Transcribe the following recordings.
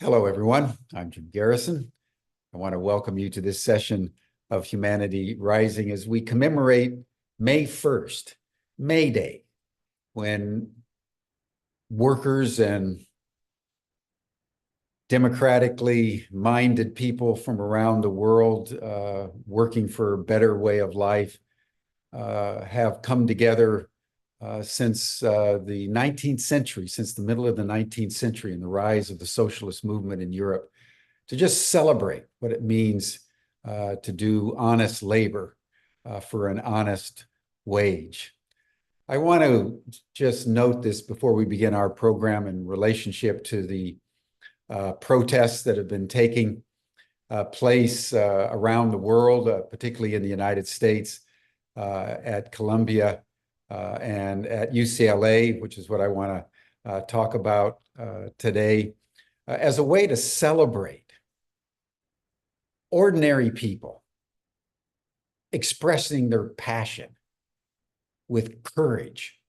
Hello, everyone. I'm Jim Garrison. I want to welcome you to this session of Humanity Rising as we commemorate May 1st, May Day, when workers and democratically minded people from around the world working for a better way of life have come together since the 19th century, since the middle of the 19th century and the rise of the socialist movement in Europe, to just celebrate what it means to do honest labor for an honest wage. I want to just note this before we begin our program in relationship to the protests that have been taking place around the world, particularly in the United States, at Columbia and at UCLA, which is what I want to talk about today, as a way to celebrate ordinary people expressing their passion with courage,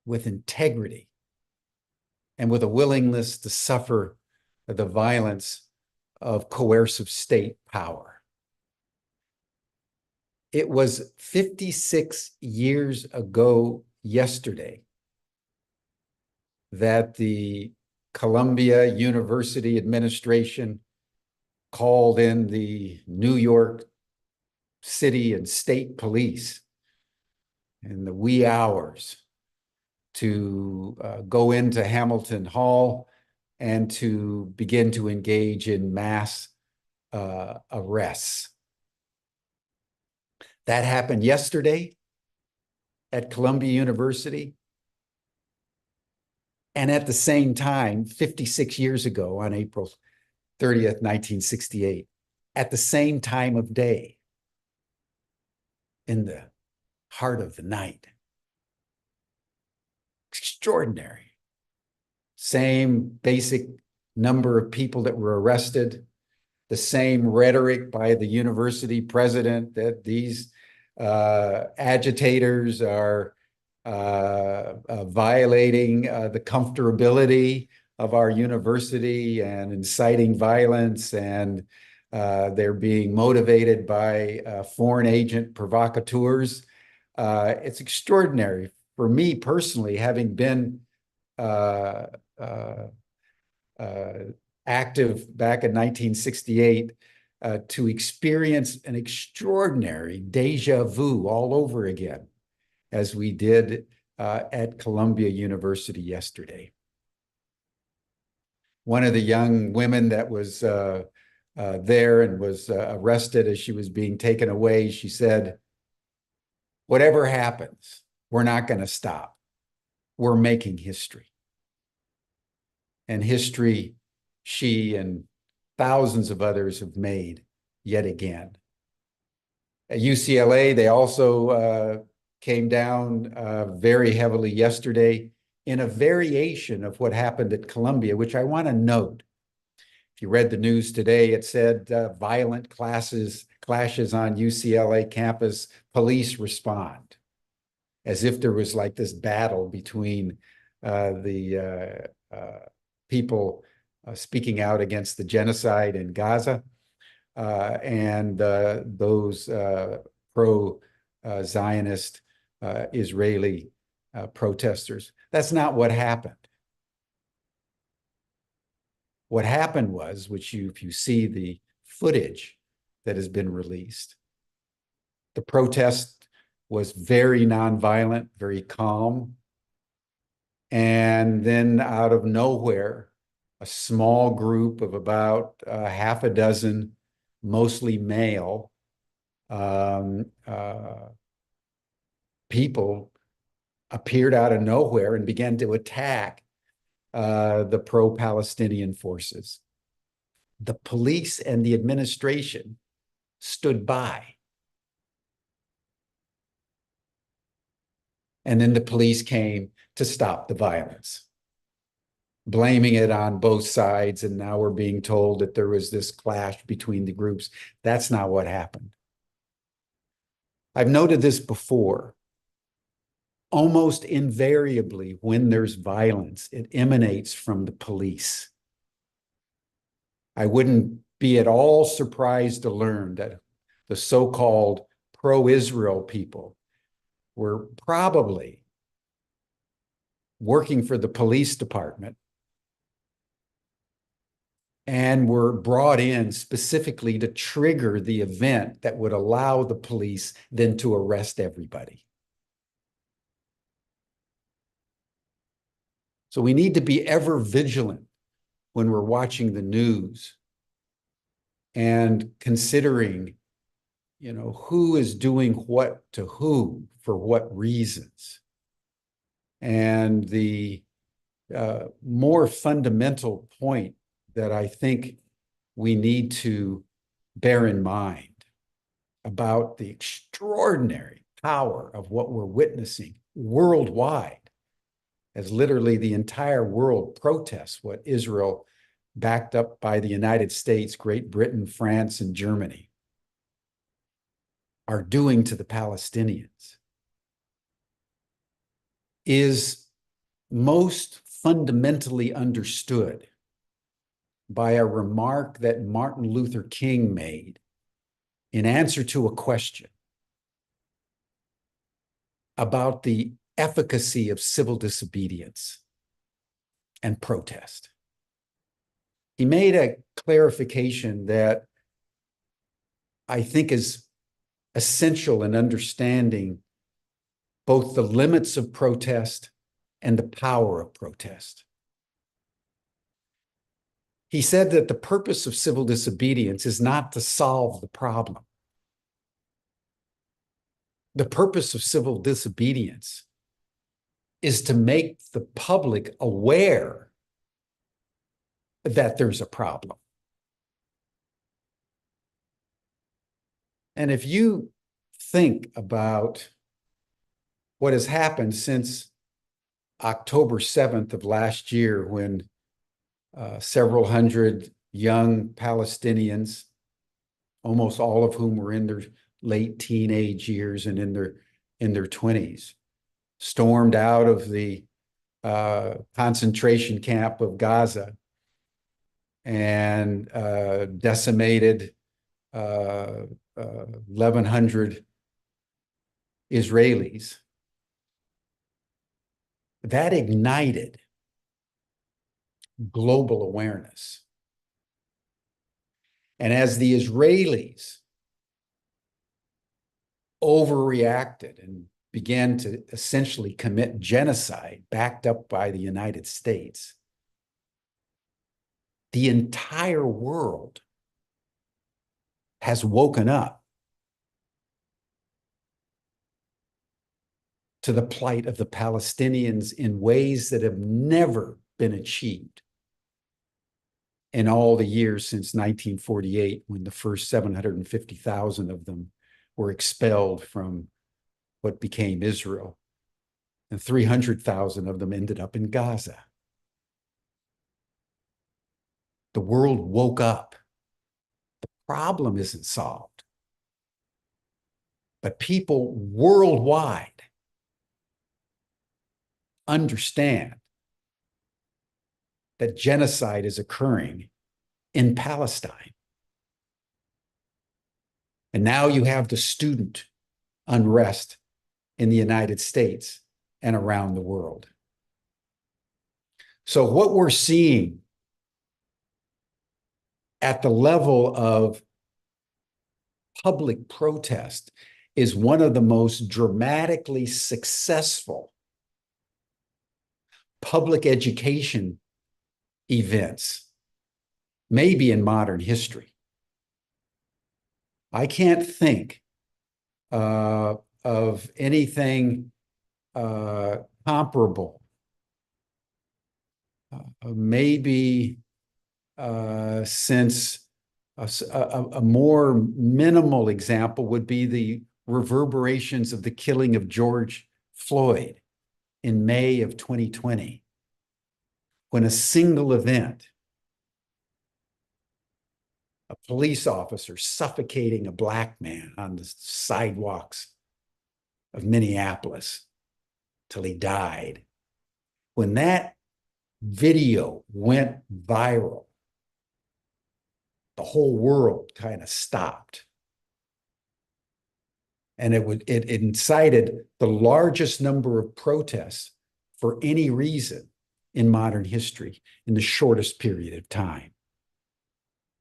with integrity, and with a willingness to suffer the violence of coercive state power. It was 56 years ago yesterday that the Columbia University administration called in the New York City and State Police in the wee hours to go into Hamilton Hall and to begin to engage in mass arrests. That happened yesterday at Columbia University. And at the same time, 56 years ago on April 30th, 1968, at the same time of day, in the heart of the night. Extraordinary. Same basic number of people that were arrested, the same rhetoric by the university president that these agitators are violating the comfortability of our university and inciting violence, and they're being motivated by foreign agent provocateurs. It's extraordinary for me personally, having been active back in 1968, to experience an extraordinary deja vu all over again, as we did at Columbia University yesterday. One of the young women that was there and was arrested as she was being taken away, she said, "Whatever happens, we're not going to stop. We're making history." And history she and thousands of others have made yet again. At UCLA, they also came down very heavily yesterday in a variation of what happened at Columbia, which I want to note. If you read the news today, it said violent clashes on UCLA campus, police respond, as if there was like this battle between the people speaking out against the genocide in Gaza and those pro-Zionist Israeli protesters. That's not what happened. What happened was, if you see the footage that has been released, the protest was very nonviolent, very calm. And then out of nowhere, a small group of about half a dozen, mostly male people appeared out of nowhere and began to attack the pro-Palestinian forces. The police and the administration stood by. And then the police came to stop the violence, blaming it on both sides. And now we're being told that there was this clash between the groups. That's not what happened. I've noted this before. Almost invariably, when there's violence, it emanates from the police. I wouldn't be at all surprised to learn that the so-called pro-Israel people were probably working for the police department and were brought in specifically to trigger the event that would allow the police then to arrest everybody. So we need to be ever vigilant when we're watching the news and considering, who is doing what to who for what reasons. And the more fundamental point that I think we need to bear in mind about the extraordinary power of what we're witnessing worldwide, as literally the entire world protests what Israel, backed up by the United States, Great Britain, France, and Germany, are doing to the Palestinians, is most fundamentally understood by a remark that Martin Luther King made in answer to a question about the efficacy of civil disobedience and protest. He made a clarification that I think is essential in understanding both the limits of protest and the power of protest. He said that the purpose of civil disobedience is not to solve the problem. The purpose of civil disobedience is to make the public aware that there's a problem. And if you think about what has happened since October 7th of last year, when several hundred young Palestinians, almost all of whom were in their late teenage years and in their 20s, stormed out of the concentration camp of Gaza and decimated 1,100 Israelis. That ignited global awareness. And as the Israelis overreacted and began to essentially commit genocide backed up by the United States, the entire world has woken up to the plight of the Palestinians in ways that have never been achieved in all the years since 1948, when the first 750,000 of them were expelled from what became Israel, and 300,000 of them ended up in Gaza. The world woke up. The problem isn't solved, but people worldwide understand that genocide is occurring in Palestine. And now you have the student unrest in the United States and around the world. So what we're seeing at the level of public protest is one of the most dramatically successful public education events, maybe in modern history. I can't think of anything comparable. Maybe since a more minimal example would be the reverberations of the killing of George Floyd in May of 2020, when a single event, a police officer suffocating a black man on the sidewalks of Minneapolis till he died, when that video went viral, the whole world kind of stopped. And it incited the largest number of protests for any reason in modern history in the shortest period of time.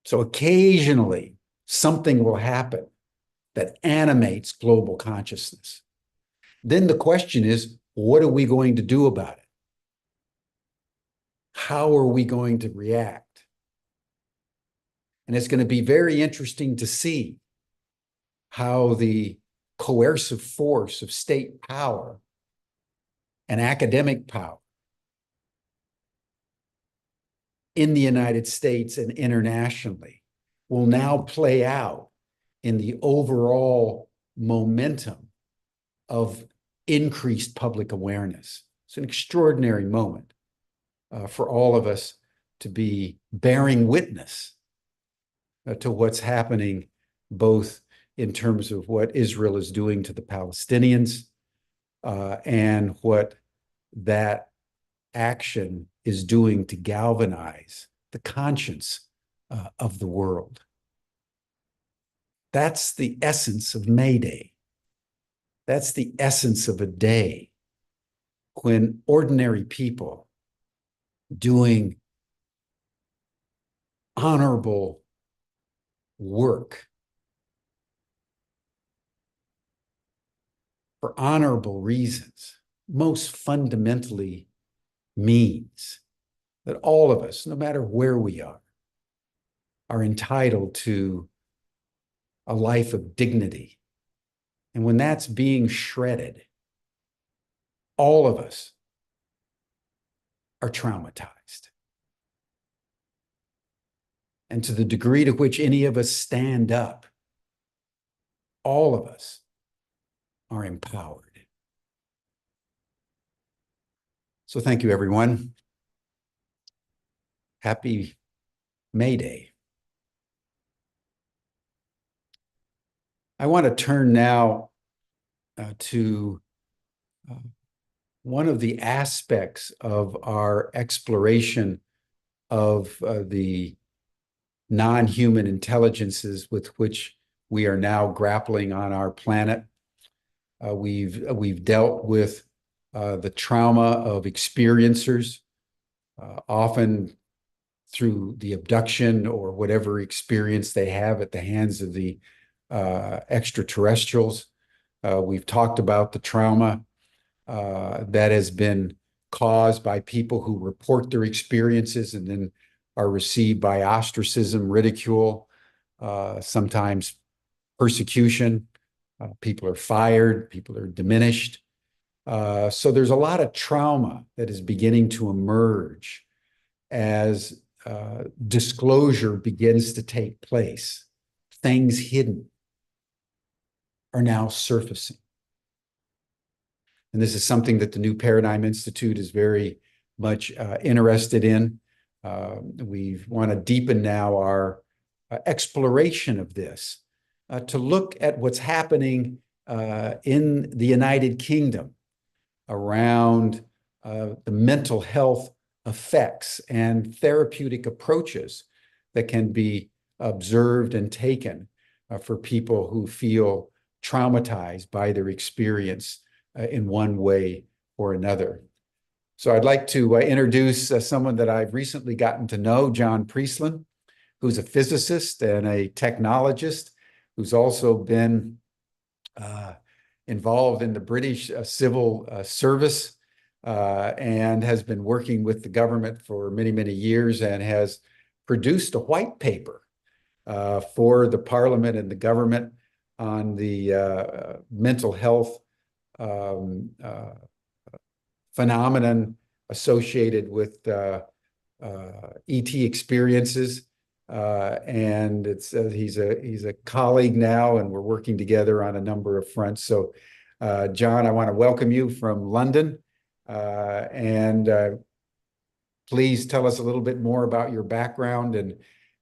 So occasionally something will happen that animates global consciousness. Then the question is, what are we going to do about it? How are we going to react? And it's going to be very interesting to see how the coercive force of state power and academic power in the United States and internationally will now play out in the overall momentum of increased public awareness. It's an extraordinary moment for all of us to be bearing witness to what's happening, both in terms of what Israel is doing to the Palestinians and what that action is doing to galvanize the conscience of the world. That's the essence of May Day. That's the essence of a day when ordinary people doing honorable work for honorable reasons, most fundamentally means that all of us, no matter where we are entitled to a life of dignity. And when that's being shredded, all of us are traumatized. And to the degree to which any of us stand up, all of us are empowered. So thank you, everyone. Happy May Day. I want to turn now to one of the aspects of our exploration of the non-human intelligences with which we are now grappling on our planet. We've dealt with the trauma of experiencers, often through the abduction or whatever experience they have at the hands of the extraterrestrials. We've talked about the trauma that has been caused by people who report their experiences and then are received by ostracism, ridicule, sometimes persecution. People are fired, people are diminished. So there's a lot of trauma that is beginning to emerge as disclosure begins to take place. Things hidden are now surfacing. And this is something that the New Paradigm Institute is very much interested in. We want to deepen now our exploration of this to look at what's happening in the United Kingdom around the mental health effects and therapeutic approaches that can be observed and taken for people who feel traumatized by their experience in one way or another. So I'd like to introduce someone that I've recently gotten to know, John Priestland, who's a physicist and a technologist, who's also been involved in the British civil service and has been working with the government for many, many years and has produced a white paper for the Parliament and the government on the mental health phenomenon associated with ET experiences. And he's a colleague now, and we're working together on a number of fronts. So, John, I want to welcome you from London, and please tell us a little bit more about your background,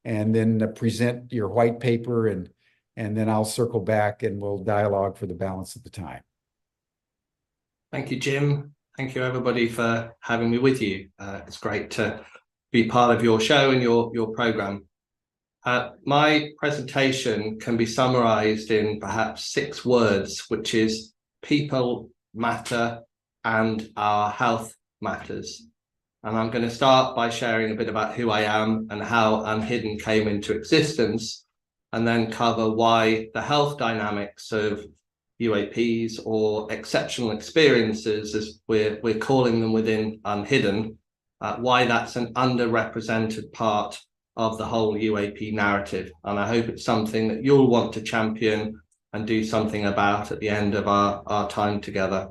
and then present your white paper, and then I'll circle back and we'll dialogue for the balance of the time. Thank you, Jim. Thank you, everybody, for having me with you. It's great to be part of your show and your program. My presentation can be summarized in perhaps 6 words, which is people matter and our health matters. And I'm going to start by sharing a bit about who I am and how uNHIdden came into existence, and then cover why the health dynamics of UAPs, or exceptional experiences as we're calling them within uNHIdden, why that's an underrepresented part of the whole UAP narrative. And I hope it's something that you'll want to champion and do something about at the end of our time together.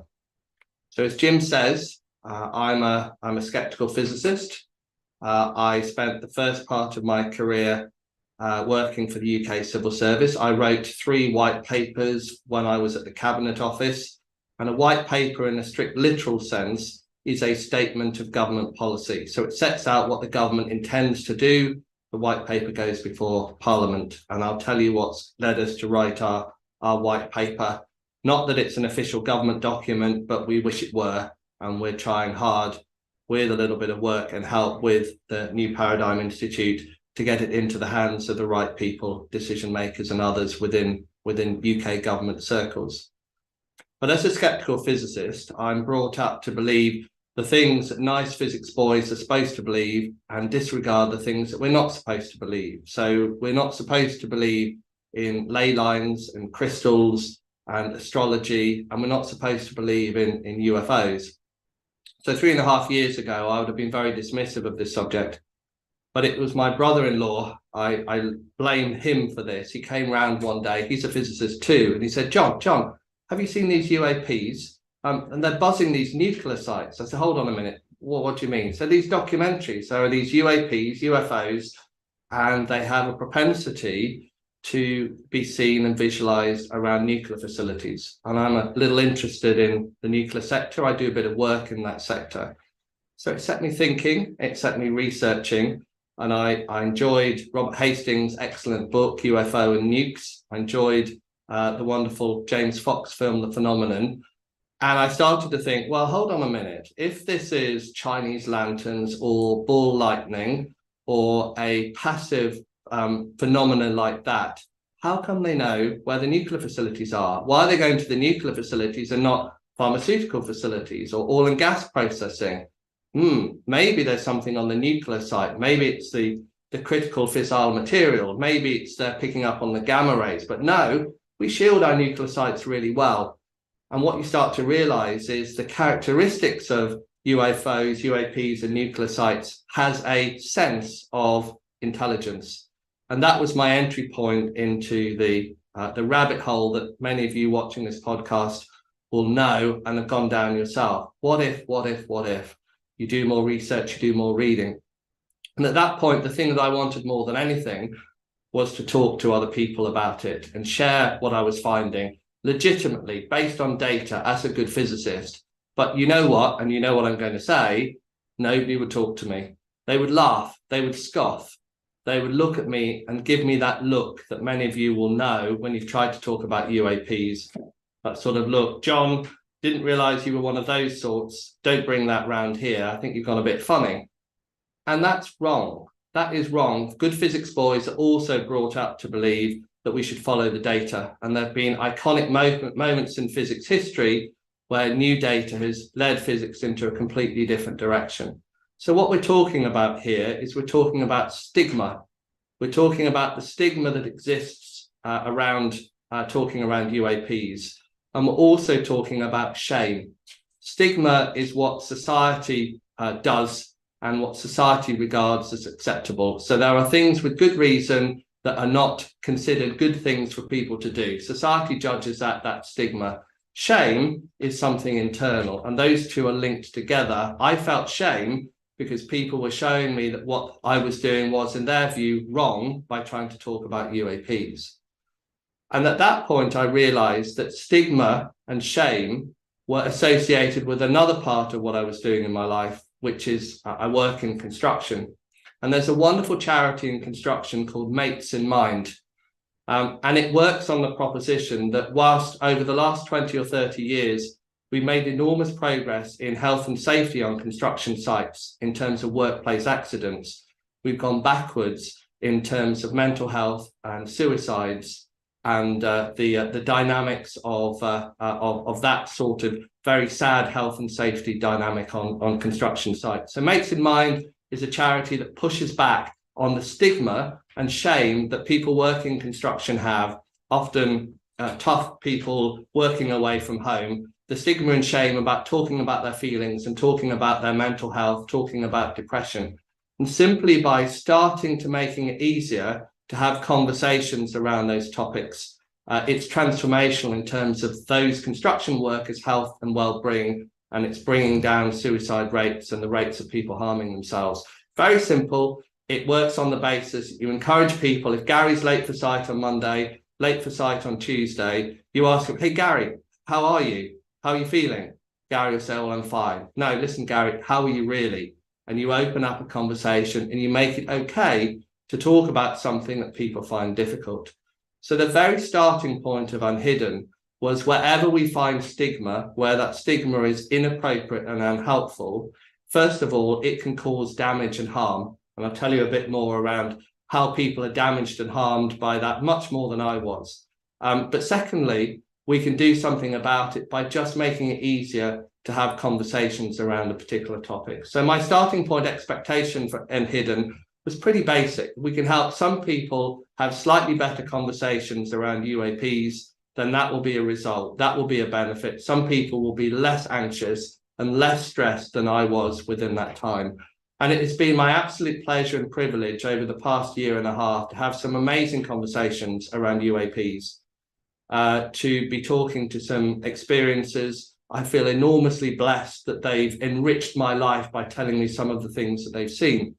So as Jim says, I'm a skeptical physicist. I spent the first part of my career working for the UK Civil Service. I wrote 3 white papers when I was at the Cabinet Office, and a white paper in a strict literal sense is a statement of government policy. So it sets out what the government intends to do. The white paper goes before Parliament, and I'll tell you what's led us to write our white paper. Not that it's an official government document, but we wish it were, and we're trying hard with a little bit of work and help with the New Paradigm Institute to get it into the hands of the right people, decision makers and others within UK government circles. But as a skeptical physicist, I'm brought up to believe the things that nice physics boys are supposed to believe and disregard the things that we're not supposed to believe. So we're not supposed to believe in ley lines and crystals and astrology, and we're not supposed to believe in UFOs. So 3.5 years ago, I would have been very dismissive of this subject, but it was my brother-in-law, I blame him for this. He came round one day, he's a physicist too, and he said, John, have you seen these UAPs? And they're buzzing these nucleosides. I said, hold on a minute, what do you mean? So these documentaries, there are these UAPs, UFOs, and they have a propensity to be seen and visualized around nuclear facilities. And I'm a little interested in the nuclear sector. I do a bit of work in that sector. So it set me thinking, it set me researching, and I enjoyed Robert Hastings' excellent book, UFO and Nukes. I enjoyed the wonderful James Fox film, The Phenomenon. And I started to think, well, hold on a minute. If this is Chinese lanterns or ball lightning or a passive phenomenon like that, how come they know where the nuclear facilities are? Why are they going to the nuclear facilities and not pharmaceutical facilities or oil and gas processing? Maybe there's something on the nuclear site. Maybe it's the critical fissile material. Maybe it's they're picking up on the gamma rays. But no, we shield our nuclear sites really well. And what you start to realize is the characteristics of UFOs, UAPs, and nuclear sites has a sense of intelligence. And that was my entry point into the rabbit hole that many of you watching this podcast will know and have gone down yourself. What if? You do more research, you do more reading. And at that point, the thing that I wanted more than anything was to talk to other people about it and share what I was finding legitimately based on data as a good physicist. But you know what, and you know what I'm going to say, nobody would talk to me. They would laugh, they would scoff, they would look at me and give me that look that many of you will know when you've tried to talk about UAPs. That sort of look, John, didn't realize you were one of those sorts. Don't bring that round here. I think you've gone a bit funny. And that's wrong. That is wrong. Good physics boys are also brought up to believe that we should follow the data. And there have been iconic moments in physics history where new data has led physics into a completely different direction. So what we're talking about here is we're talking about stigma. We're talking about the stigma that exists around talking around UAPs. And we're also talking about shame. Stigma is what society does and what society regards as acceptable. So there are things with good reason that are not considered good things for people to do. Society judges that stigma. Shame is something internal, and those two are linked together. I felt shame because people were showing me that what I was doing was, in their view, wrong by trying to talk about UAPs. And at that point, I realized that stigma and shame were associated with another part of what I was doing in my life, which is I work in construction. And there's a wonderful charity in construction called Mates in Mind. And it works on the proposition that whilst over the last 20 or 30 years, we made enormous progress in health and safety on construction sites in terms of workplace accidents, we've gone backwards in terms of mental health and suicides, and the dynamics of that sort of very sad health and safety dynamic on construction sites. So Mates in Mind is a charity that pushes back on the stigma and shame that people working in construction have, often tough people working away from home, the stigma and shame about talking about their feelings and talking about their mental health, talking about depression. And simply by starting to making it easier to have conversations around those topics, it's transformational in terms of those construction workers' health and well-being, and it's bringing down suicide rates and the rates of people harming themselves. Very simple. It works on the basis you encourage people. If Gary's late for site on Monday, late for site on Tuesday, you ask him, hey, Gary, how are you? How are you feeling? Gary will say, well, I'm fine. No, listen, Gary, how are you really? And you open up a conversation and you make it okay to talk about something that people find difficult. So the very starting point of uNHIdden was wherever we find stigma, where that stigma is inappropriate and unhelpful, first of all, it can cause damage and harm. And I'll tell you a bit more around how people are damaged and harmed by that, much more than I was. But secondly, we can do something about it by just making it easier to have conversations around a particular topic. So my starting point expectation for uNHIdden was pretty basic. We can help some people have slightly better conversations around UAPs, then that will be a result, that will be a benefit. Some people will be less anxious and less stressed than I was within that time. And it has been my absolute pleasure and privilege over the past year and a half to have some amazing conversations around UAPs, to be talking to some experiences. I feel enormously blessed that they've enriched my life by telling me some of the things that they've seen.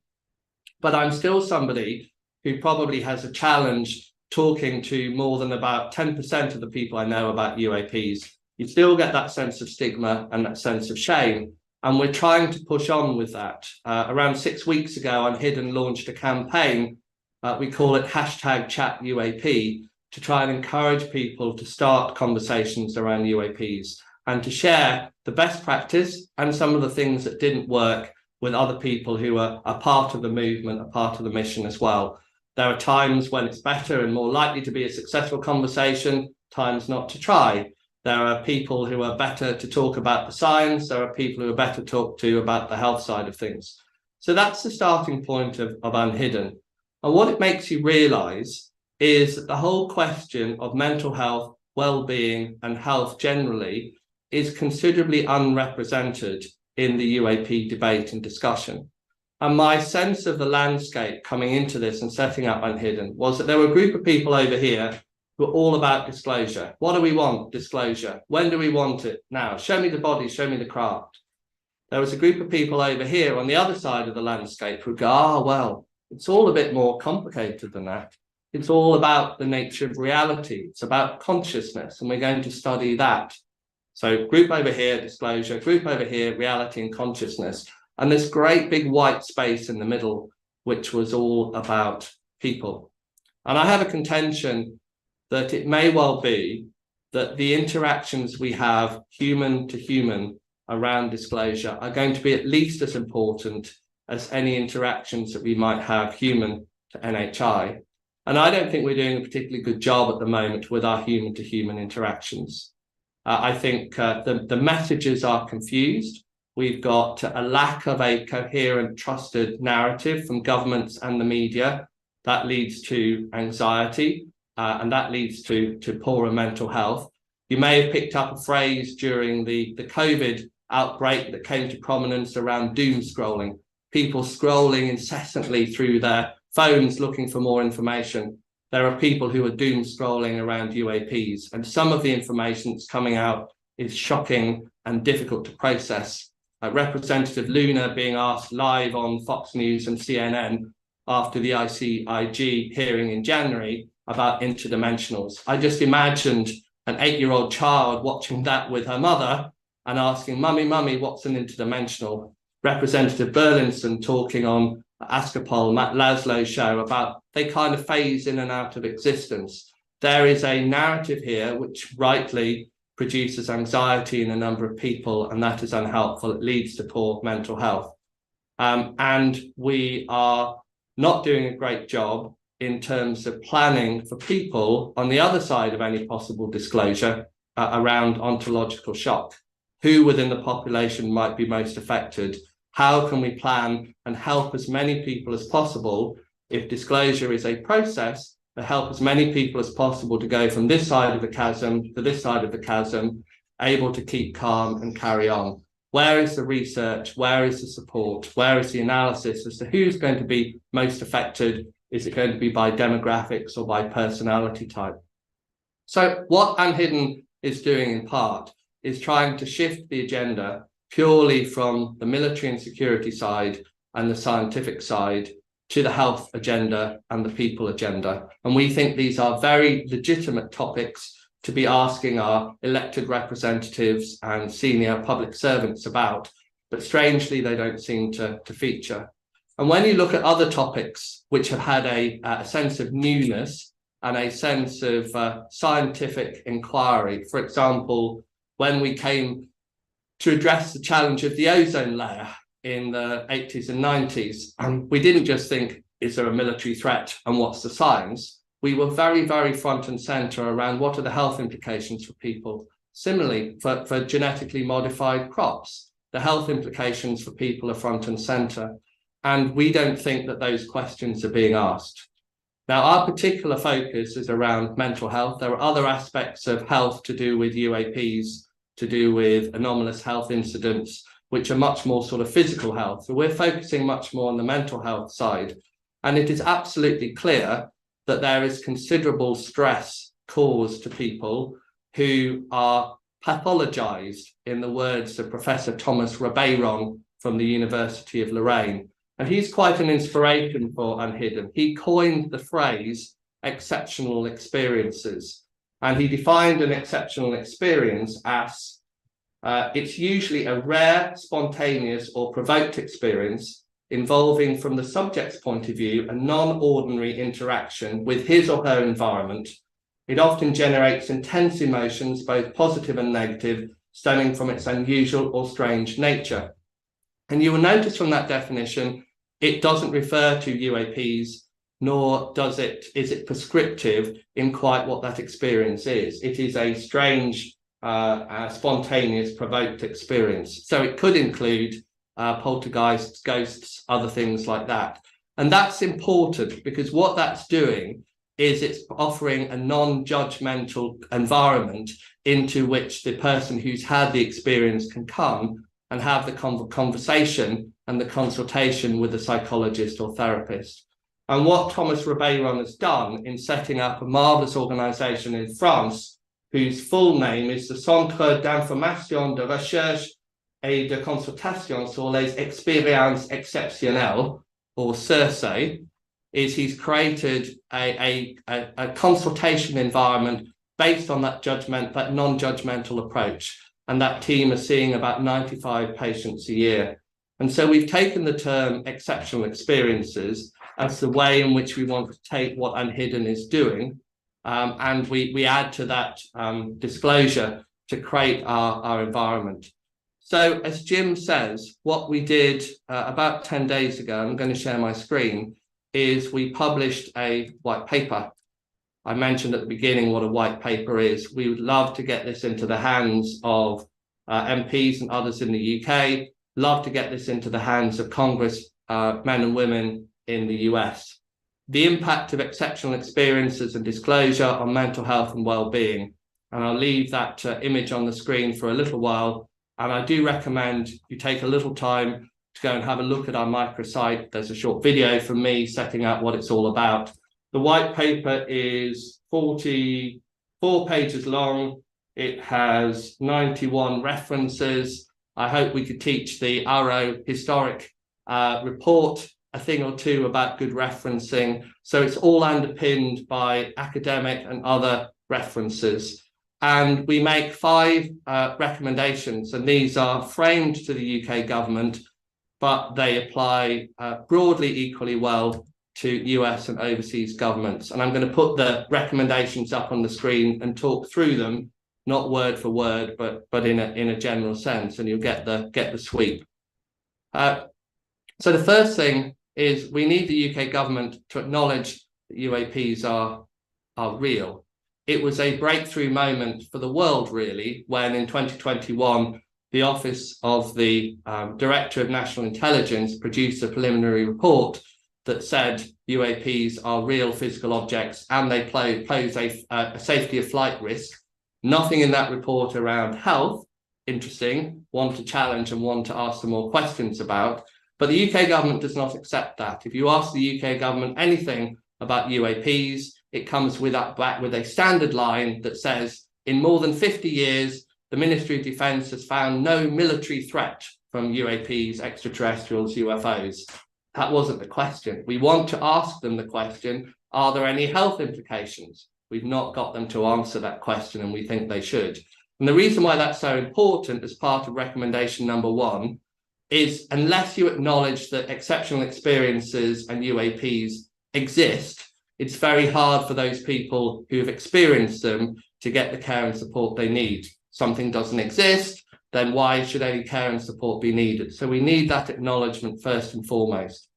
But I'm still somebody who probably has a challenge talking to more than about 10% of the people I know about UAPs. You still get that sense of stigma and that sense of shame. And we're trying to push on with that. Around 6 weeks ago, uNHIdden launched a campaign, we call it #ChatUAP, to try and encourage people to start conversations around UAPs and to share the best practice and some of the things that didn't work with other people who are a part of the movement, a part of the mission as well. There are times when it's better and more likely to be a successful conversation, times not to try. There are people who are better to talk about the science. There are people who are better to talk to about the health side of things. So that's the starting point of uNHIdden. And what it makes you realize is that the whole question of mental health, well-being and health generally is considerably unrepresented in the UAP debate and discussion. And my sense of the landscape coming into this and setting up uNHIdden was that there were a group of people over here who are all about disclosure. What do we want? Disclosure. When do we want it? Now. Show me the body, show me the craft. There was a group of people over here on the other side of the landscape who go, well, it's all a bit more complicated than that. It's all about the nature of reality. It's about consciousness, and we're going to study that. So group over here, disclosure, group over here, reality and consciousness. And this great big white space in the middle, which was all about people. And I have a contention that it may well be that the interactions we have human to human around disclosure are going to be at least as important as any interactions that we might have human to NHI. And I don't think we're doing a particularly good job at the moment with our human to human interactions. I think the messages are confused. We've got a lack of a coherent, trusted narrative from governments and the media. That leads to anxiety, and that leads to poorer mental health. You may have picked up a phrase during the COVID outbreak that came to prominence around doom scrolling, people scrolling incessantly through their phones looking for more information. There are people who are doom scrolling around UAPs, and some of the information that's coming out is shocking and difficult to process. Representative Luna being asked live on Fox News and CNN after the ICIG hearing in January about interdimensionals. I just imagined an 8-year-old child watching that with her mother and asking, mummy, what's an interdimensional? Representative Burlinson talking on Askapol, Matt Laslow's show about they kind of phase in and out of existence. There is a narrative here which rightly produces anxiety in a number of people, and that is unhelpful. It leads to poor mental health. And we are not doing a great job in terms of planning for people on the other side of any possible disclosure around ontological shock. Who within the population might be most affected? How can we plan and help as many people as possible, if disclosure is a process, to help as many people as possible to go from this side of the chasm to this side of the chasm, able to keep calm and carry on? Where is the research? Where is the support? Where is the analysis as to who's going to be most affected? Is it going to be by demographics or by personality type? So what uNHIdden is doing in part is trying to shift the agenda purely from the military and security side and the scientific side to the health agenda and the people agenda. And we think these are very legitimate topics to be asking our elected representatives and senior public servants about, but strangely, they don't seem to feature. And when you look at other topics which have had a sense of newness and a sense of scientific inquiry, for example, when we came to address the challenge of the ozone layer in the 80s and 90s, we didn't just think, is there a military threat and what's the science? We were very, very front and center around what are the health implications for people. Similarly, for genetically modified crops, the health implications for people are front and center. And we don't think that those questions are being asked. Now, our particular focus is around mental health. There are other aspects of health to do with UAPs, to do with anomalous health incidents, which are much more sort of physical health. So we're focusing much more on the mental health side. And it is absolutely clear that there is considerable stress caused to people who are pathologized, in the words of Professor Thomas Rabeyron from the University of Lorraine. And he's quite an inspiration for uNHIdden. He coined the phrase exceptional experiences. And he defined an exceptional experience as it's usually a rare, spontaneous or provoked experience involving, from the subject's point of view, a non-ordinary interaction with his or her environment. It often generates intense emotions, both positive and negative, stemming from its unusual or strange nature. And you will notice from that definition, it doesn't refer to UAPs, nor is it prescriptive in quite what that experience is. It is a strange, spontaneous, provoked experience. So it could include poltergeists, ghosts, other things like that. And that's important because what that's doing is it's offering a non-judgmental environment into which the person who's had the experience can come and have the conversation and the consultation with a psychologist or therapist. And what Thomas Rabeyron has done in setting up a marvelous organization in France, whose full name is the Centre d'Information de Recherche et de Consultation sur les Expériences Exceptionnelles, or CIRCE, is he's created a consultation environment based on that non-judgmental approach. And that team is seeing about 95 patients a year. And so we've taken the term exceptional experiences as the way in which we want to take what uNHIdden is doing. And we add to that disclosure to create our environment. So as Jim says, what we did about 10 days ago, I'm going to share my screen, is we published a white paper. I mentioned at the beginning what a white paper is. We would love to get this into the hands of MPs and others in the UK, love to get this into the hands of Congress, men and women in the US. The impact of exceptional experiences and disclosure on mental health and well-being. And I'll leave that image on the screen for a little while. And I do recommend you take a little time to go and have a look at our microsite. There's a short video from me setting out what it's all about. The white paper is 44 pages long. It has 91 references. I hope we could teach the ARO historic report a thing or two about good referencing. So it's all underpinned by academic and other references. And we make 5 recommendations, and these are framed to the UK government, but they apply broadly equally well to US and overseas governments. And I'm going to put the recommendations up on the screen and talk through them, not word for word, but in a general sense, and you'll get the sweep. So the first thing is we need the UK government to acknowledge that UAPs are real. It was a breakthrough moment for the world, really, when in 2021, the Office of the Director of National Intelligence produced a preliminary report that said UAPs are real physical objects and they pose a safety of flight risk. Nothing in that report around health, interesting, one to challenge and one to ask some more questions about. But the UK government does not accept that. If you ask the UK government anything about UAPs, it comes back with a standard line that says, in more than 50 years, the Ministry of Defence has found no military threat from UAPs, extraterrestrials, UFOs. That wasn't the question. We want to ask them the question, are there any health implications? We've not got them to answer that question, and we think they should. And the reason why that's so important as part of recommendation number 1 is, unless you acknowledge that exceptional experiences and UAPs exist, it's very hard for those people who have experienced them to get the care and support they need. Something doesn't exist, then why should any care and support be needed? So we need that acknowledgement first and foremost.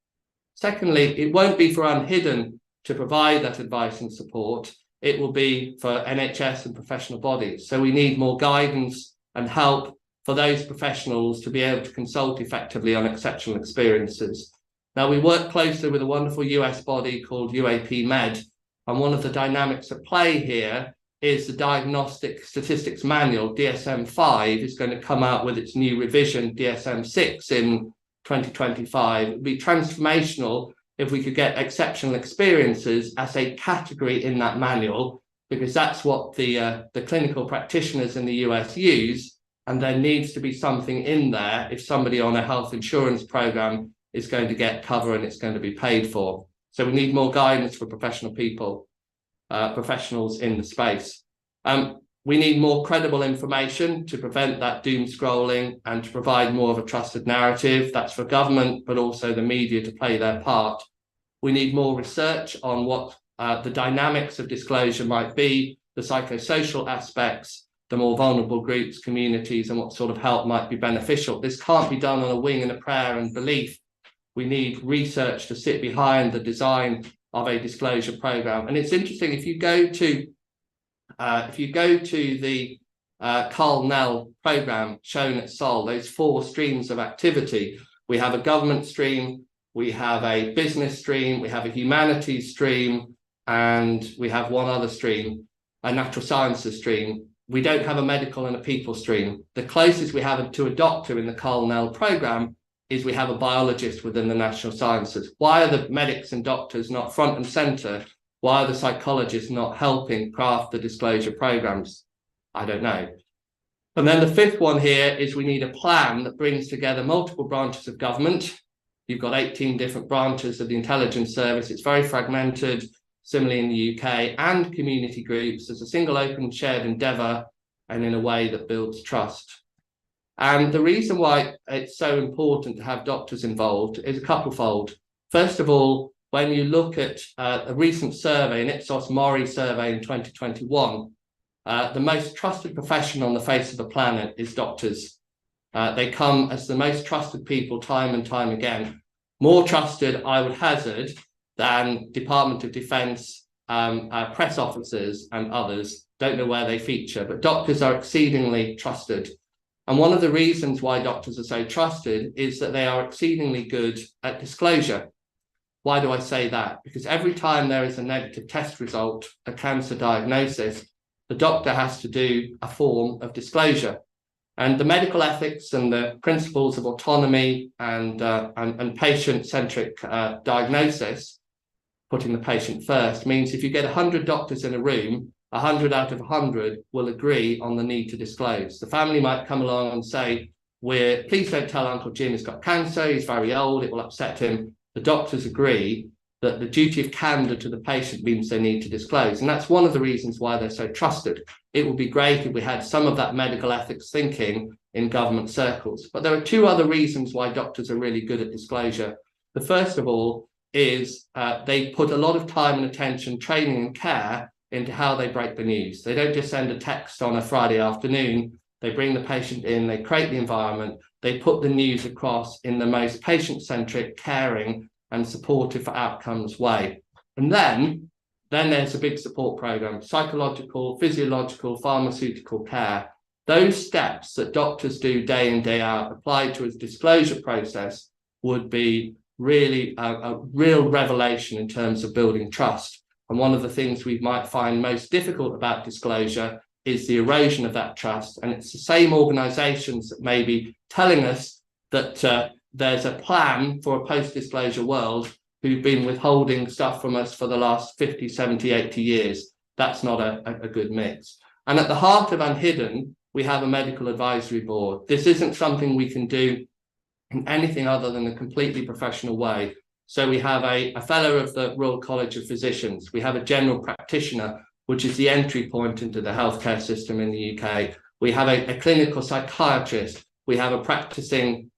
Secondly, it won't be for uNHIdden to provide that advice and support. It will be for NHS and professional bodies. So we need more guidance and help for those professionals to be able to consult effectively on exceptional experiences. Now, we work closely with a wonderful US body called UAP Med, and one of the dynamics at play here is the Diagnostic Statistics Manual, DSM-5, is going to come out with its new revision, DSM-6, in 2025. It would be transformational if we could get exceptional experiences as a category in that manual, because that's what the clinical practitioners in the US use, and there needs to be something in there if somebody on a health insurance program is going to get cover and it's going to be paid for. So we need more guidance for professional people, professionals in the space. We need more credible information to prevent that doom scrolling and to provide more of a trusted narrative. That's for government, but also the media to play their part. We need more research on what the dynamics of disclosure might be, the psychosocial aspects, the more vulnerable groups, communities, and what sort of help might be beneficial. This can't be done on a wing and a prayer and belief. We need research to sit behind the design of a disclosure program. And it's interesting, if you go to the Carl Nell program shown at Sol, those 4 streams of activity, we have a government stream, we have a business stream, we have a humanities stream, and we have one other stream, a natural sciences stream. We don't have a medical and a people stream. The closest we have to a doctor in the Carl Nell program is we have a biologist within the national sciences. Why are the medics and doctors not front and center? Why are the psychologists not helping craft the disclosure programs? I don't know. And then the 5th one here is we need a plan that brings together multiple branches of government. You've got 18 different branches of the intelligence service. It's very fragmented, similarly in the UK, and community groups as a single open shared endeavour and in a way that builds trust. And the reason why it's so important to have doctors involved is a couple-fold. First of all, when you look at a recent survey, an Ipsos Mori survey in 2021, the most trusted profession on the face of the planet is doctors. They come as the most trusted people time and time again. More trusted, I would hazard, than Department of Defence, press officers and others. Don't know where they feature, but doctors are exceedingly trusted. And one of the reasons why doctors are so trusted is that they are exceedingly good at disclosure. Why do I say that? Because every time there is a negative test result, a cancer diagnosis, the doctor has to do a form of disclosure. And the medical ethics and the principles of autonomy and patient-centric diagnosis, putting the patient first, means if you get 100 doctors in a room, 100 out of 100 will agree on the need to disclose. The family might come along and say, please don't tell Uncle Jim he's got cancer, he's very old, it will upset him. The doctors agree that the duty of candor to the patient means they need to disclose. And that's one of the reasons why they're so trusted. It would be great if we had some of that medical ethics thinking in government circles. But there are 2 other reasons why doctors are really good at disclosure. The first of all is they put a lot of time and attention, training and care into how they break the news. They don't just send a text on a Friday afternoon. They bring the patient in, they create the environment, they put the news across in the most patient-centric, caring and supportive for outcomes way. And then there's a big support program, psychological, physiological, pharmaceutical care. Those steps that doctors do day in, day out, applied to a disclosure process, would be really a real revelation in terms of building trust. And one of the things we might find most difficult about disclosure is the erosion of that trust. And it's the same organizations that may be telling us that there's a plan for a post-disclosure world who've been withholding stuff from us for the last 50, 70, 80 years. That's not a good mix. And at the heart of uNHIdden, we have a medical advisory board. This isn't something we can do in anything other than a completely professional way. So we have a fellow of the Royal College of Physicians. We have a general practitioner, which is the entry point into the healthcare system in the UK. We have a clinical psychiatrist. We have a practicing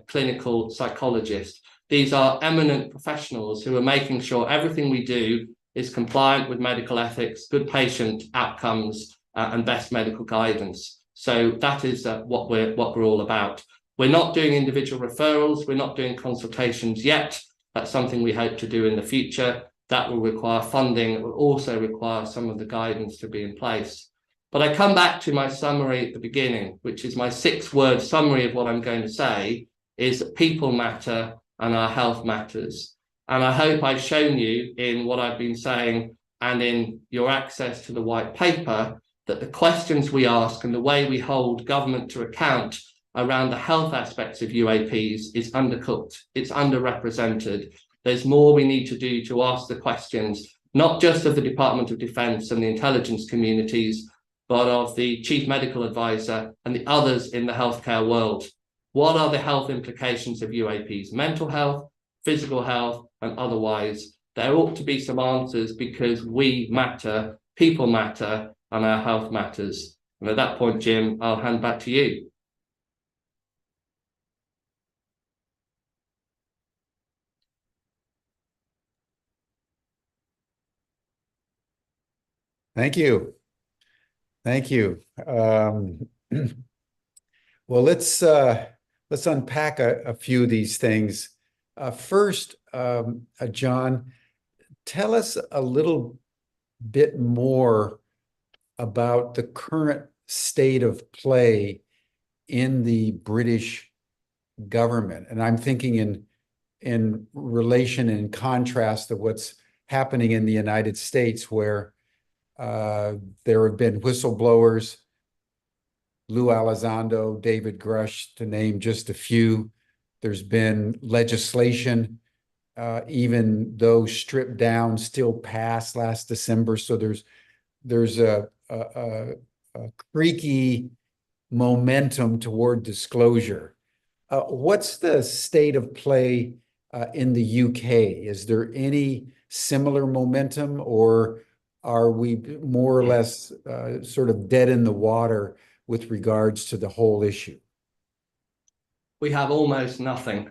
clinical psychologist. These are eminent professionals who are making sure everything we do is compliant with medical ethics, good patient outcomes, and best medical guidance. So that is what we're all about. We're not doing individual referrals. We're not doing consultations yet. That's something we hope to do in the future. That will require funding. It will also require some of the guidance to be in place. But I come back to my summary at the beginning, which is my 6-word summary of what I'm going to say, is that people matter and our health matters. And I hope I've shown you in what I've been saying and in your access to the white paper that the questions we ask and the way we hold government to account around the health aspects of UAPs is undercooked. It's underrepresented. There's more we need to do to ask the questions, not just of the Department of Defense and the intelligence communities, but of the chief medical advisor and the others in the healthcare world. What are the health implications of UAPs? Mental health, physical health, and otherwise. There ought to be some answers because we matter, people matter, and our health matters. And at that point, Jim, I'll hand back to you. Thank you. Thank you. Well, let's unpack a few of these things. First, John, tell us a little bit more about the current state of play in the British government. And I'm thinking in relation and contrast to what's happening in the United States, where there have been whistleblowers, Lou Elizondo, David Grush, to name just a few. There's been legislation, even though stripped down, still passed last December. So there's a creaky momentum toward disclosure. What's the state of play in the UK? Is there any similar momentum, or are we more or less sort of dead in the water with regards to the whole issue? We have almost nothing.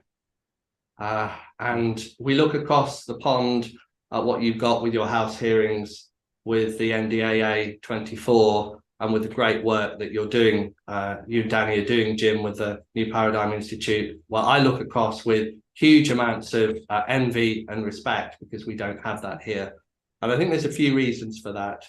And we look across the pond at what you've got with your House hearings, with the NDAA 24, and with the great work that you're doing, you and Danny are doing, Jim, with the New Paradigm Institute. Well, I look across with huge amounts of envy and respect, because we don't have that here. And I think there's a few reasons for that.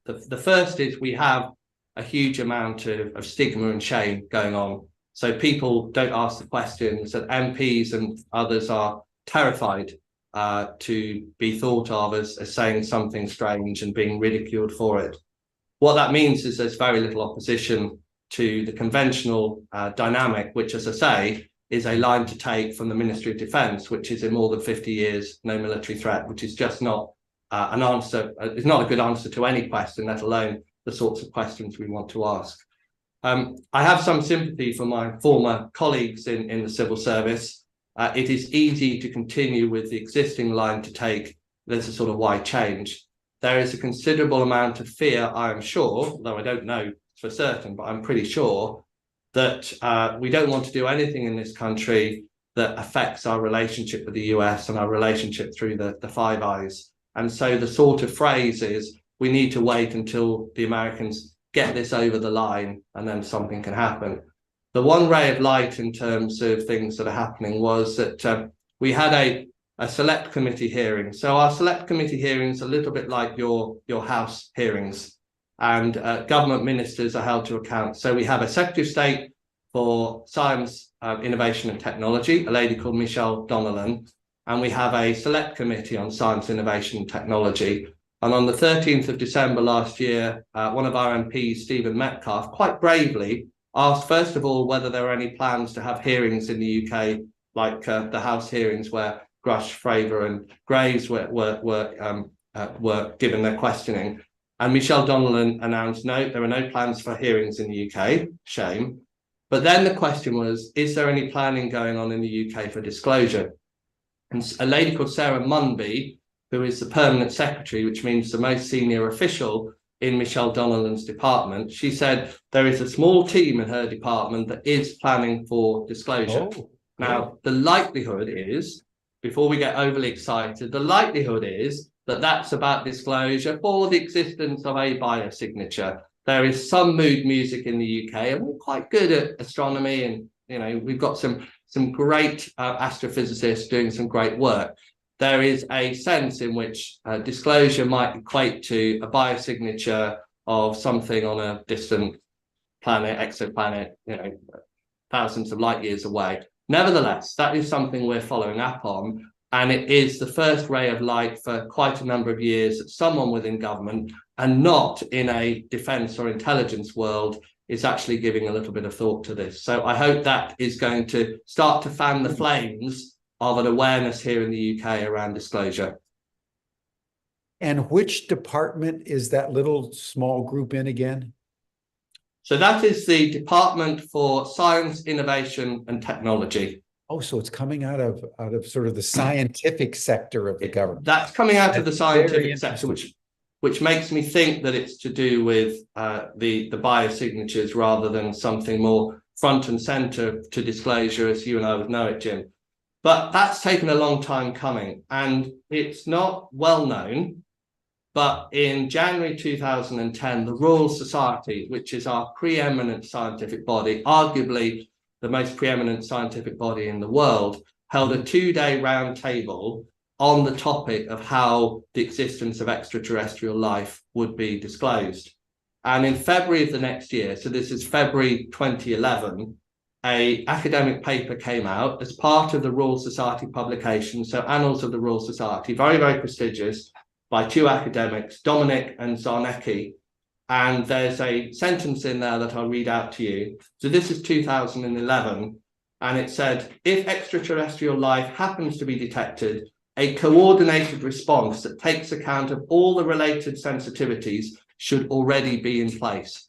The first is we have a huge amount of stigma and shame going on. So people don't ask the questions, and MPs and others are terrified to be thought of as saying something strange and being ridiculed for it. What that means is there's very little opposition to the conventional dynamic, which, as I say, is a line to take from the Ministry of Defence, which is in more than 50 years, no military threat, which is just not an answer. It's not a good answer to any question, let alone the sorts of questions we want to ask. I have some sympathy for my former colleagues in the civil service. It is easy to continue with the existing line to take. There's a sort of why change. There is a considerable amount of fear, I am sure, though I don't know for certain, but I'm pretty sure that we don't want to do anything in this country that affects our relationship with the US and our relationship through the Five Eyes. And so the sort of phrase is, we need to wait until the Americans get this over the line and then something can happen. The one ray of light in terms of things that are happening was that we had a select committee hearing. So our select committee hearings are a little bit like your House hearings, and government ministers are held to account. So we have a Secretary of State for Science, Innovation and Technology, a lady called Michelle Donnellan, and we have a select committee on science, innovation and technology. And on the 13th of December last year, one of our MPs, Stephen Metcalfe, quite bravely asked, first of all, whether there are any plans to have hearings in the UK, like the House hearings where Grush, Fravor and Graves were given their questioning. And Michelle Donnellan announced, no, there are no plans for hearings in the UK. Shame. But then the question was, is there any planning going on in the UK for disclosure? And a lady called Sarah Munby, who is the permanent secretary, which means the most senior official in Michelle Donnellan's department, she said there is a small team in her department that is planning for disclosure. Oh, now, the likelihood is, before we get overly excited, the likelihood is that that's about disclosure for the existence of a biosignature. There is some mood music in the UK, and we're quite good at astronomy, and we've got some great astrophysicists doing some great work. There is a sense in which disclosure might equate to a biosignature of something on a distant planet, exoplanet, thousands of light years away. Nevertheless, that is something we're following up on, and it is the first ray of light for quite a number of years that someone within government, and not in a defence or intelligence world, is actually giving a little bit of thought to this. So I hope that is going to start to fan the flames of an awareness here in the UK around disclosure. And which department is that little small group in again? So that is the Department for Science, Innovation and Technology. Oh, so it's coming out of sort of the scientific sector of the government. That's coming out of the scientific sector, which makes me think that it's to do with the biosignatures rather than something more front and center to disclosure, as you and I would know it, Jim. But that's taken a long time coming, and it's not well known. But in January 2010, the Royal Society, which is our preeminent scientific body, arguably the most preeminent scientific body in the world, held a 2-day round table on the topic of how the existence of extraterrestrial life would be disclosed. And in February of the next year, so this is February 2011, an academic paper came out as part of the Royal Society publication, so Annals of the Royal Society, very, very prestigious, by two academics, Dominic and Zarnecki. And there's a sentence in there that I'll read out to you. So this is 2011, and it said, if extraterrestrial life happens to be detected, a coordinated response that takes account of all the related sensitivities should already be in place,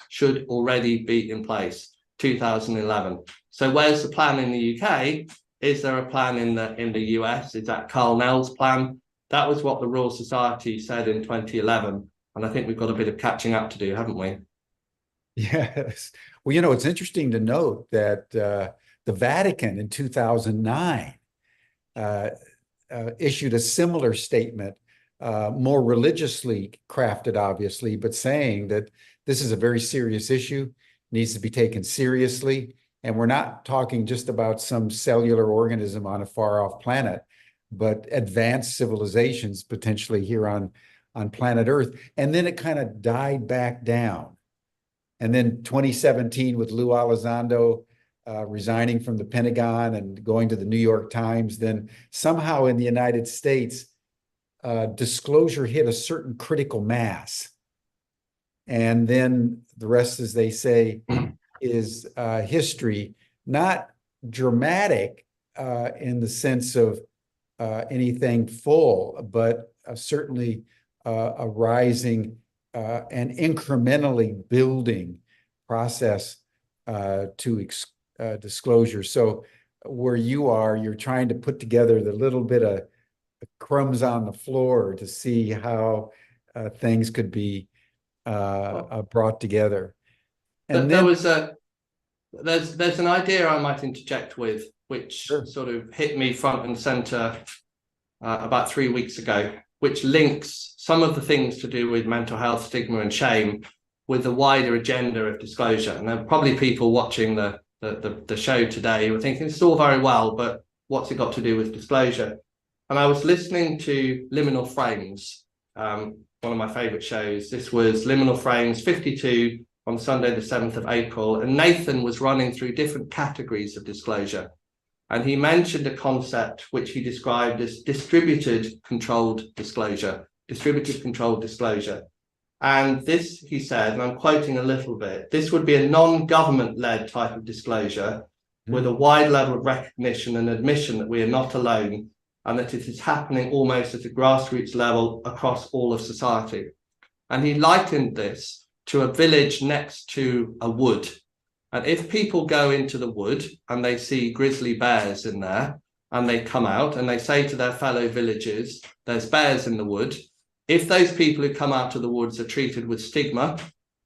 2011. So where's the plan in the UK? Is there a plan in the US? Is that Carl Nell's plan? That was what the Royal Society said in 2011. And I think we've got a bit of catching up to do, haven't we? Yes. Well, it's interesting to note that the Vatican in 2009 issued a similar statement, more religiously crafted, obviously, but saying that this is a very serious issue, needs to be taken seriously. And we're not talking just about some cellular organism on a far-off planet, but advanced civilizations potentially here on planet Earth. And then it kind of died back down. And then 2017 with Lou Elizondo resigning from the Pentagon and going to the New York Times, then somehow in the United States, disclosure hit a certain critical mass. And then the rest, as they say, is history, not dramatic in the sense of anything full, but certainly a rising and incrementally building process to disclosure. So where you are, you're trying to put together the little bit of crumbs on the floor to see how things could be brought together. And then there's an idea I might interject with, which sort of hit me front and center about 3 weeks ago, which links some of the things to do with mental health, stigma and shame with the wider agenda of disclosure. And there are probably people watching the show today who are thinking, it's all very well, but what's it got to do with disclosure? And I was listening to Liminal Frames, one of my favorite shows. This was Liminal Frames 52 on Sunday, the 7th of April. And Nathan was running through different categories of disclosure. And he mentioned a concept which he described as distributed controlled disclosure. And this, he said, and I'm quoting a little bit, this would be a non-government-led type of disclosure with a wide level of recognition and admission that we are not alone and that it is happening almost at a grassroots level across all of society. And he likened this to a village next to a wood. And if people go into the wood and they see grizzly bears in there and they come out and they say to their fellow villagers, there's bears in the wood. If those people who come out of the woods are treated with stigma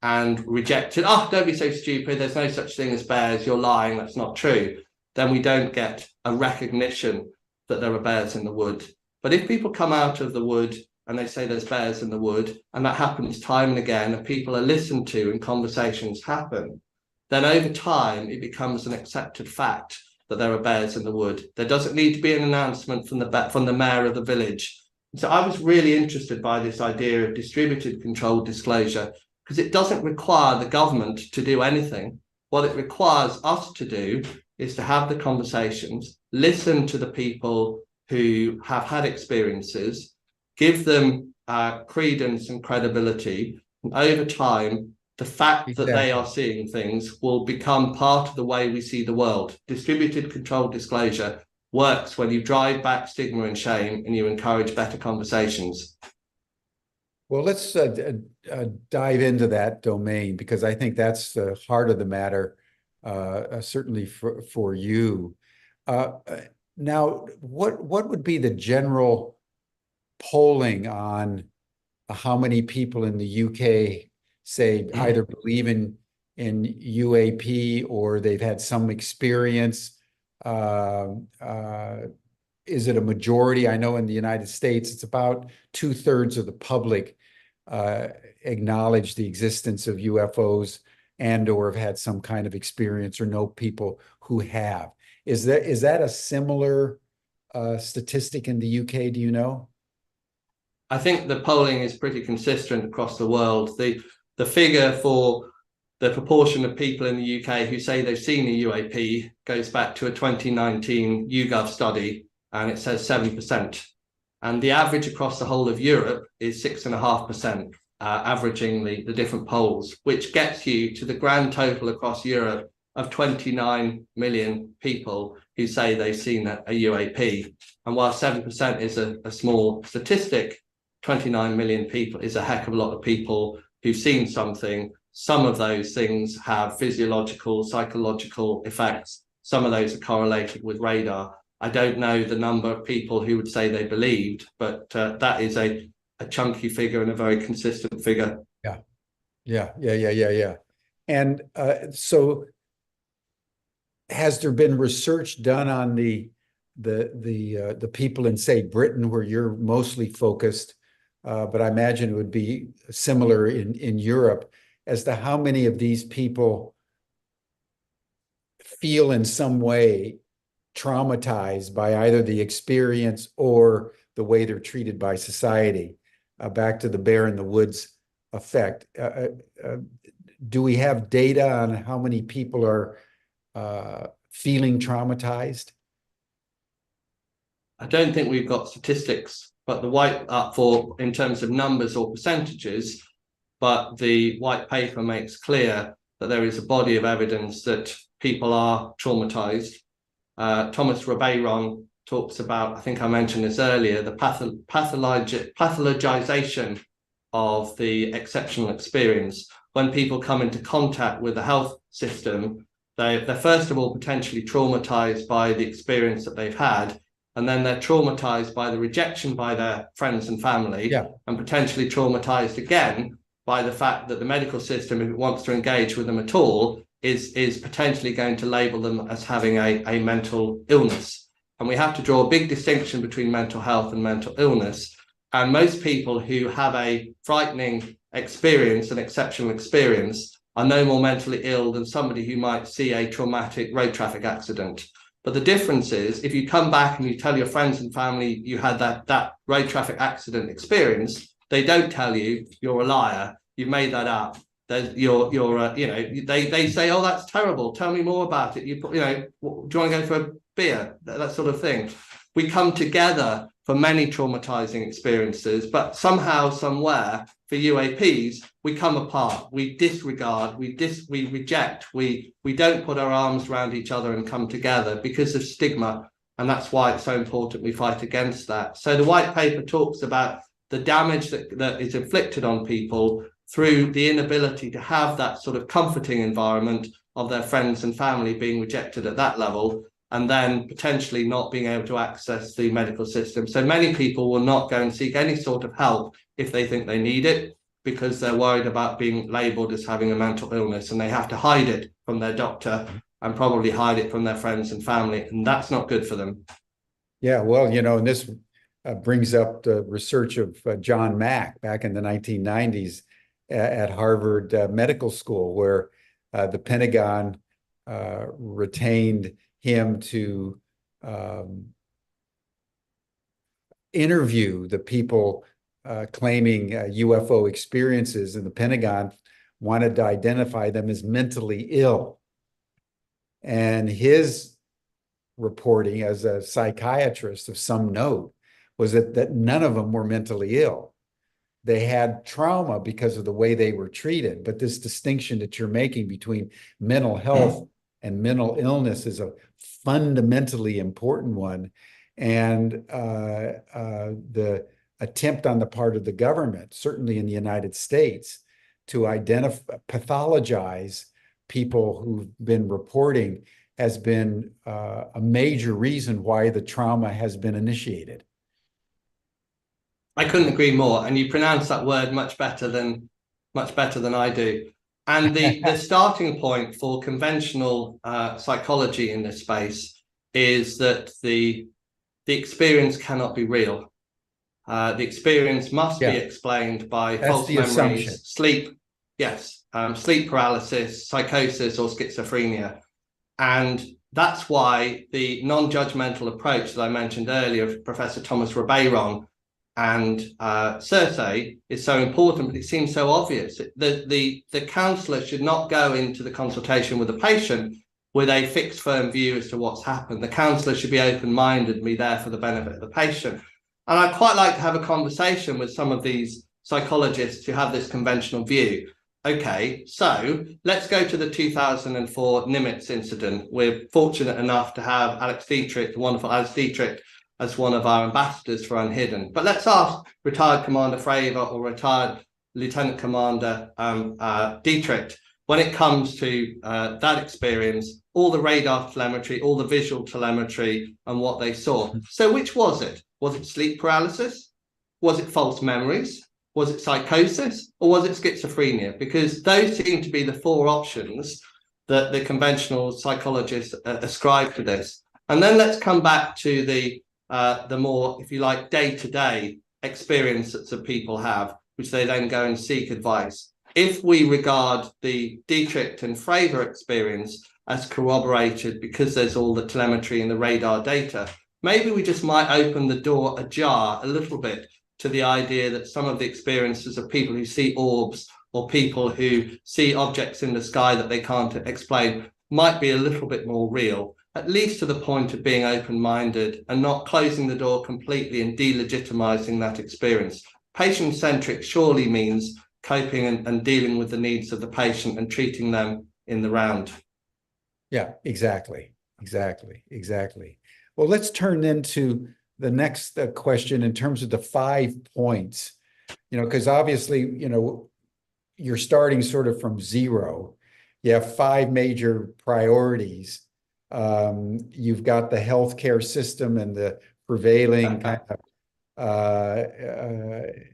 and rejected, oh, don't be so stupid, there's no such thing as bears, you're lying, that's not true, then we don't get a recognition that there are bears in the wood. But if people come out of the wood and they say there's bears in the wood, and that happens time and again, and people are listened to and conversations happen, then over time it becomes an accepted fact that there are bears in the wood. There doesn't need to be an announcement from the mayor of the village. So I was really interested by this idea of distributed controlled disclosure, because it doesn't require the government to do anything. What it requires us to do is to have the conversations, listen to the people who have had experiences, give them credence and credibility, and over time, the fact that they are seeing things will become part of the way we see the world. Distributed controlled disclosure works when you drive back stigma and shame and you encourage better conversations. Well, let's dive into that domain, because I think that's the heart of the matter, certainly for you. Now, what would be the general polling on how many people in the UK say either believe in UAP or they've had some experience? Is it a majority? I know in the United States, it's about 2/3 of the public acknowledge the existence of UFOs and or have had some kind of experience or know people who have. Is that a similar statistic in the UK? Do you know? I think the polling is pretty consistent across the world. The figure for the proportion of people in the UK who say they've seen a UAP goes back to a 2019 YouGov study, and it says 7%. And the average across the whole of Europe is 6.5%, averaging the different polls, which gets you to the grand total across Europe of 29 million people who say they've seen a UAP. And while 7% is a small statistic, 29 million people is a heck of a lot of people who've seen something. Some of those things have physiological, psychological effects. Some of those are correlated with radar. I don't know the number of people who would say they believed, but that is a chunky figure and a very consistent figure. Yeah. And so has there been research done on the people in, say, Britain, where you're mostly focused, but I imagine it would be similar in Europe, as to how many of these people feel in some way traumatized by either the experience or the way they're treated by society? Back to the bear in the woods effect. Do we have data on how many people are feeling traumatized? I don't think we've got statistics, but the white for in terms of numbers or percentages, but the white paper makes clear that there is a body of evidence that people are traumatized. Thomas Rabeiron talks about, I think I mentioned this earlier, the pathologization of the exceptional experience. When people come into contact with the health system, they're first of all potentially traumatized by the experience that they've had, and then they're traumatized by the rejection by their friends and family, and potentially traumatized again by the fact that the medical system, if it wants to engage with them at all, is potentially going to label them as having a mental illness. And we have to draw a big distinction between mental health and mental illness. And most people who have a frightening experience, an exceptional experience, are no more mentally ill than somebody who might see a traumatic road traffic accident. But the difference is, if you come back and you tell your friends and family you had that road traffic accident experience, they don't tell you you're a liar, you've made that up. You're you know, they say, oh, that's terrible, tell me more about it. You know, do you want to go for a beer? That sort of thing. We come together for many traumatizing experiences, but somehow, somewhere, for UAPs, we come apart, we disregard, we reject, we don't put our arms around each other and come together because of stigma. And that's why it's so important we fight against that. So the white paper talks about the damage that is inflicted on people through the inability to have that sort of comforting environment of their friends and family being rejected at that level, and then potentially not being able to access the medical system. So many people will not go and seek any sort of help if they think they need it, because they're worried about being labelled as having a mental illness, and they have to hide it from their doctor and probably hide it from their friends and family, and that's not good for them. Yeah, well, you know, and this brings up the research of John Mack back in the 1990s at Harvard Medical School, where the Pentagon retained him to interview the people claiming UFO experiences, and the Pentagon wanted to identify them as mentally ill. And his reporting as a psychiatrist of some note was that none of them were mentally ill. They had trauma because of the way they were treated. But this distinction that you're making between mental health and mental illness is a fundamentally important one. And the attempt on the part of the government, certainly in the United States, to pathologize people who've been reporting has been a major reason why the trauma has been initiated. I couldn't agree more. And you pronounce that word much better than I do. And the starting point for conventional psychology in this space is that the experience cannot be real. The experience must be explained by false memories, sleep paralysis, psychosis, or schizophrenia. And that's why the non-judgmental approach that I mentioned earlier of Professor Thomas Ribeiro and Cersei is so important, but it seems so obvious. The counsellor should not go into the consultation with the patient with a fixed, firm view as to what's happened. The counsellor should be open-minded and be there for the benefit of the patient. And I'd quite like to have a conversation with some of these psychologists who have this conventional view. Okay, so let's go to the 2004 Nimitz incident. We're fortunate enough to have Alex Dietrich, the wonderful Alex Dietrich, as one of our ambassadors for uNHIdden. But let's ask retired Commander Fravor or retired Lieutenant Commander Dietrich, when it comes to that experience, all the radar telemetry, all the visual telemetry, and what they saw. So which was it? Was it sleep paralysis? Was it false memories? Was it psychosis? Or was it schizophrenia? Because those seem to be the four options that the conventional psychologists ascribe to this. And then let's come back to the more, if you like, day-to-day experiences that people have, which they then go and seek advice. If we regard the Dietrich and Fravor experience as corroborated because there's all the telemetry and the radar data, maybe we just might open the door ajar a little bit to the idea that some of the experiences of people who see orbs or people who see objects in the sky that they can't explain might be a little bit more real, at least to the point of being open-minded and not closing the door completely and delegitimizing that experience. Patient-centric surely means coping and dealing with the needs of the patient and treating them in the round. Yeah, exactly. Well, let's turn then to the next question in terms of the 5 points, because obviously, you're starting sort of from zero. You have 5 major priorities. You've got the healthcare system and the prevailing kind of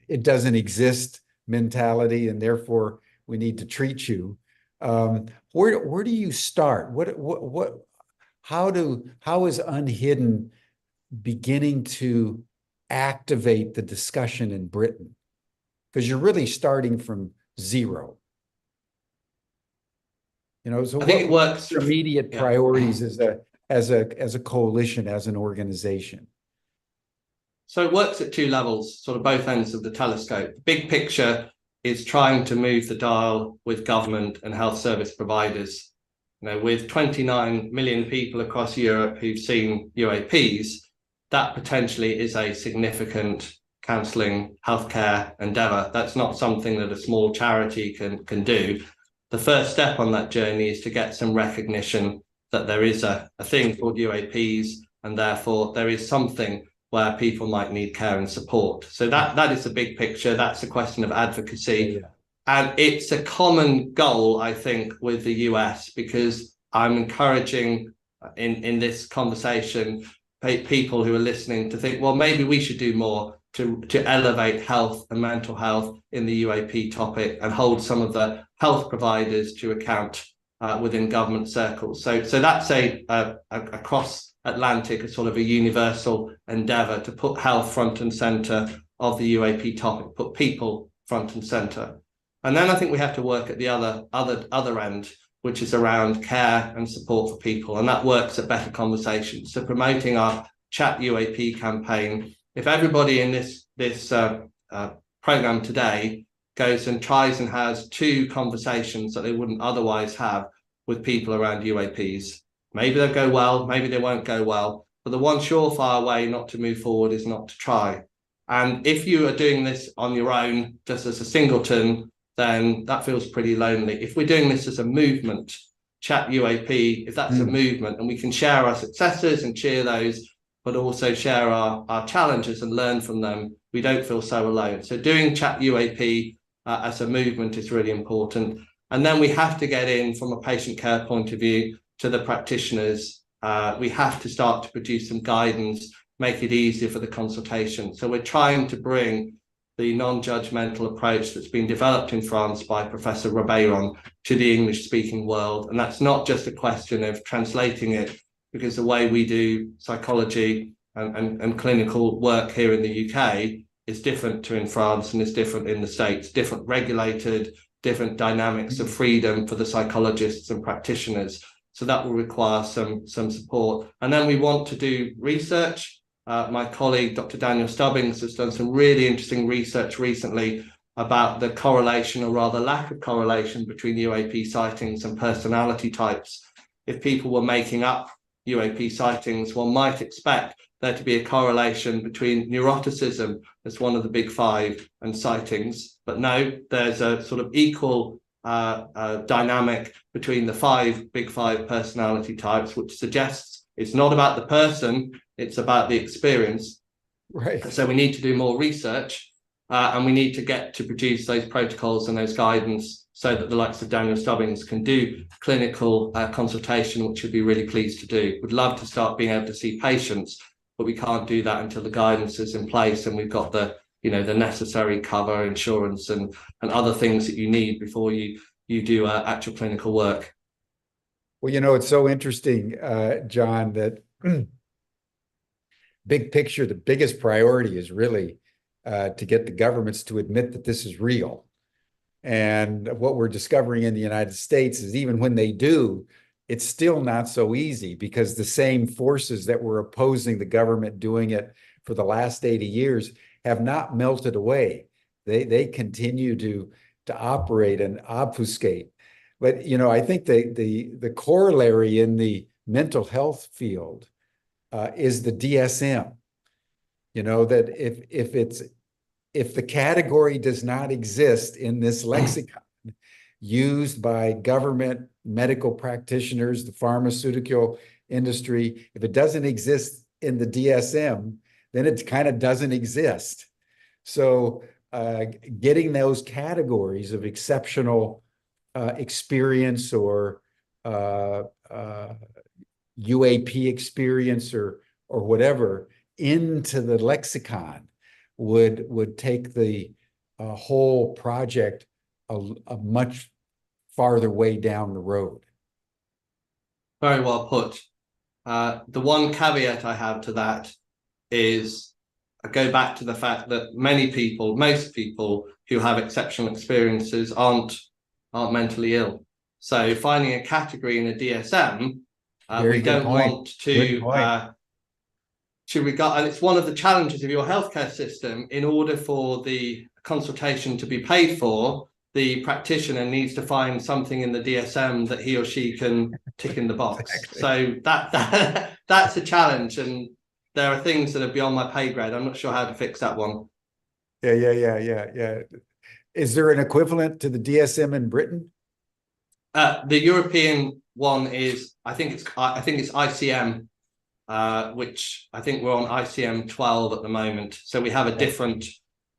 it doesn't exist mentality, and therefore we need to treat you. Where do you start? How is uNHIdden beginning to activate the discussion in Britain? Because you're really starting from zero. So I think it works. Your immediate priorities as as a coalition, as an organization? So it works at two levels, sort of both ends of the telescope. The big picture is trying to move the dial with government and health service providers. You know, with 29 million people across Europe who've seen UAPs, that potentially is a significant counselling healthcare endeavour. That's not something that a small charity can do. The first step on that journey is to get some recognition that there is a thing called UAPs, and therefore there is something where people might need care and support. So that is the big picture. That's a question of advocacy. Yeah. And it's a common goal, I think, with the US, because I'm encouraging in this conversation people who are listening to think, well, maybe we should do more to elevate health and mental health in the UAP topic and hold some of the health providers to account within government circles. So that's across Atlantic, a sort of a universal endeavour to put health front and centre of the UAP topic, put people front and centre. And then I think we have to work at the other end, which is around care and support for people. And that works at Better Conversations. So promoting our Chat UAP campaign. If everybody in this programme today goes and tries and has 2 conversations that they wouldn't otherwise have with people around UAPs, maybe they'll go well, maybe they won't go well. But the one surefire way not to move forward is not to try. And if you are doing this on your own, just as a singleton, then that feels pretty lonely. If we're doing this as a movement, Chat UAP, if that's a movement, and we can share our successes and cheer those, but also share our challenges and learn from them, we don't feel so alone. So doing Chat UAP as a movement is really important. And then we have to get in from a patient care point of view to the practitioners. We have to start to produce some guidance, make it easier for the consultation. So we're trying to bring the non-judgmental approach that's been developed in France by Professor Robeyron to the English-speaking world. And that's not just a question of translating it, because the way we do psychology and clinical work here in the UK is different to in France and is different in the States, different regulated, different dynamics of freedom for the psychologists and practitioners. So that will require some support. And then we want to do research. My colleague, Dr. Daniel Stubbings, has done some really interesting research recently about the correlation, or rather lack of correlation, between UAP sightings and personality types. If people were making up UAP sightings, one might expect there to be a correlation between neuroticism as one of the big 5 and sightings. But no, there's a sort of equal dynamic between the big 5 personality types, which suggests it's not about the person, it's about the experience. Right. So we need to do more research, and we need to get to produce those protocols and those guidance so that the likes of Daniel Stubbings can do clinical consultation, which we'd be really pleased to do. We'd love to start being able to see patients, but we can't do that until the guidance is in place and we've got the necessary cover, insurance, and other things that you need before you do actual clinical work. Well, it's so interesting, John, that big picture, the biggest priority is really to get the governments to admit that this is real. And what we're discovering in the United States is even when they do, it's still not so easy, because the same forces that were opposing the government doing it for the last 80 years have not melted away. They continue to operate and obfuscate. But I think the corollary in the mental health field is the DSM. That if the category does not exist in this lexicon used by government, medical practitioners, the pharmaceutical industry, if it doesn't exist in the DSM, then it kind of doesn't exist. So getting those categories of exceptional experience or UAP experience or whatever into the lexicon would take the whole project a much farther way down the road. Very well put. The one caveat I have to that is I go back to the fact that most people who have exceptional experiences aren't mentally ill. So finding a category in a DSM Very We good don't point. want Good point. to regard, and it's one of the challenges of your healthcare system. In order for the consultation to be paid for, the practitioner needs to find something in the DSM that he or she can tick in the box. Exactly. So that's a challenge, and there are things that are beyond my pay grade. I'm not sure how to fix that one. Yeah. Is there an equivalent to the DSM in Britain? The European one is, I think it's ICM, which I think we're on ICM 12 at the moment. So we have a different,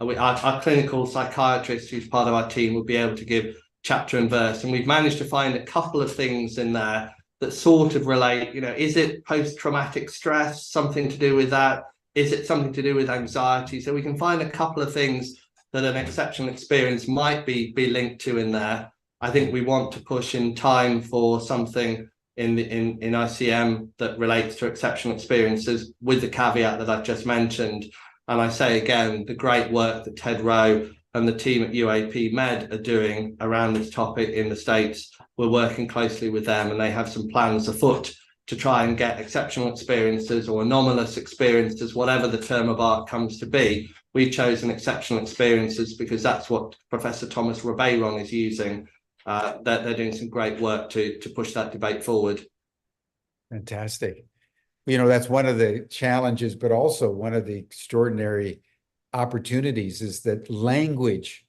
our clinical psychiatrist who's part of our team will be able to give chapter and verse. And we've managed to find a couple of things in there that sort of relate, is it post-traumatic stress, something to do with that? Is it something to do with anxiety? So we can find a couple of things that an exceptional experience might be linked to in there. I think we want to push in time for something in ICM that relates to exceptional experiences, with the caveat that I've just mentioned. And I say again, the great work that Ted Rowe and the team at UAP Med are doing around this topic in the States, we're working closely with them, and they have some plans afoot to try and get exceptional experiences or anomalous experiences, whatever the term of art comes to be. We've chosen exceptional experiences because that's what Professor Thomas Rebeyron is using. They're doing some great work to push that debate forward. Fantastic. That's one of the challenges, but also one of the extraordinary opportunities is that language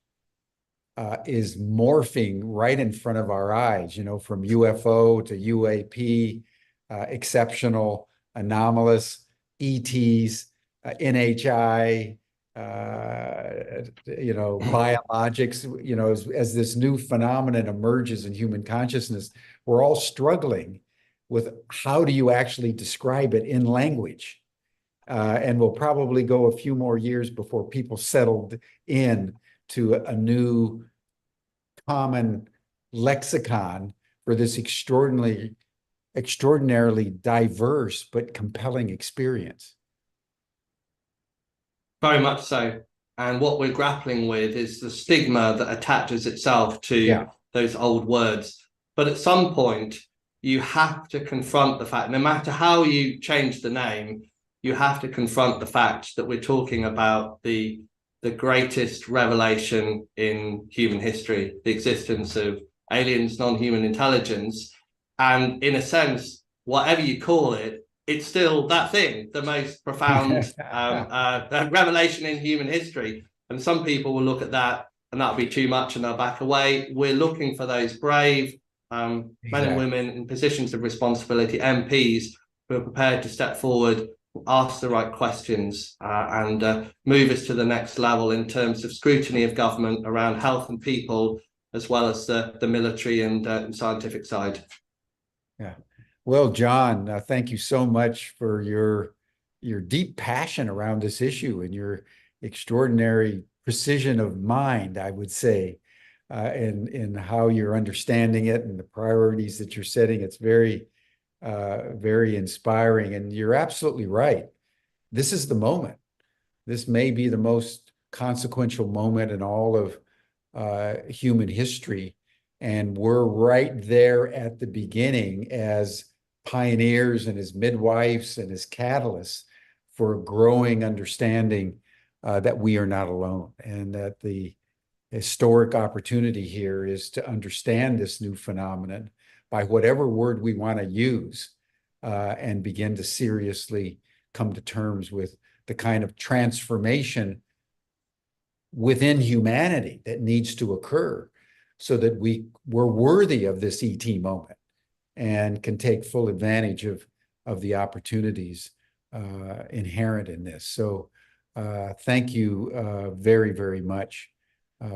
is morphing right in front of our eyes, from UFO to UAP, exceptional, anomalous, ETs, NHI, biologics, as this new phenomenon emerges in human consciousness, we're all struggling with how do you actually describe it in language? And we'll probably go a few more years before people settled in to a new common lexicon for this extraordinarily diverse but compelling experience. Very much so. And what we're grappling with is the stigma that attaches itself to those old words. But at some point, you have to confront the fact, no matter how you change the name, you have to confront the fact that we're talking about the greatest revelation in human history, the existence of aliens, non-human intelligence. And in a sense, whatever you call it, it's still that thing, the most profound revelation in human history. And some people will look at that and that'll be too much and they'll back away. We're looking for those brave men and women in positions of responsibility, MPs, who are prepared to step forward, ask the right questions, and move us to the next level in terms of scrutiny of government around health and people, as well as the military and scientific side. Yeah. Well, John, thank you so much for your deep passion around this issue and your extraordinary precision of mind, I would say, in how you're understanding it and the priorities that you're setting. It's very, very inspiring. And you're absolutely right. This is the moment. This may be the most consequential moment in all of human history. And we're right there at the beginning as pioneers and as midwives and as catalysts for a growing understanding that we are not alone, and that the historic opportunity here is to understand this new phenomenon by whatever word we want to use, and begin to seriously come to terms with the kind of transformation within humanity that needs to occur so that we're worthy of this ET moment and can take full advantage of the opportunities inherent in this. So thank you very, very much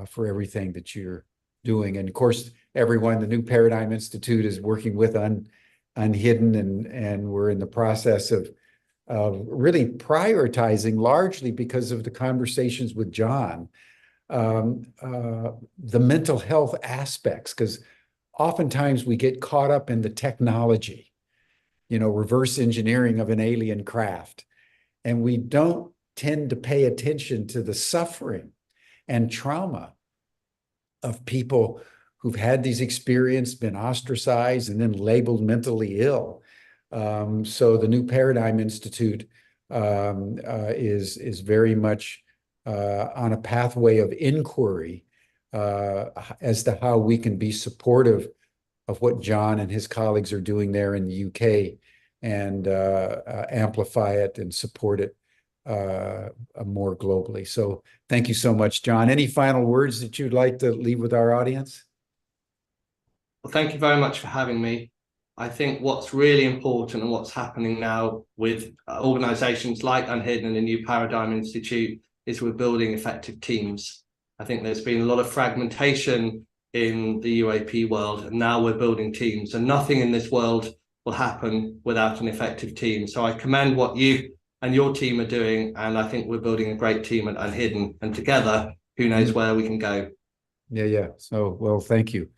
for everything that you're doing. And of course, everyone, the New Paradigm Institute is working with uNHIdden, and we're in the process of really prioritizing, largely because of the conversations with John, the mental health aspects, because oftentimes we get caught up in the technology, reverse engineering of an alien craft, and we don't tend to pay attention to the suffering and trauma of people who've had these experiences, been ostracized, and then labeled mentally ill. So the New Paradigm Institute is very much on a pathway of inquiry as to how we can be supportive of what John and his colleagues are doing there in the UK and amplify it and support it more globally. So thank you so much, John. Any final words that you'd like to leave with our audience? Well, thank you very much for having me. I think what's really important and what's happening now with organizations like uNHIdden and the New Paradigm Institute is we're building effective teams. I think there's been a lot of fragmentation in the UAP world, and now we're building teams, and nothing in this world will happen without an effective team. So I commend what you and your team are doing, and I think we're building a great team at uNHIdden, and together, who knows where we can go. Yeah. So, well, thank you.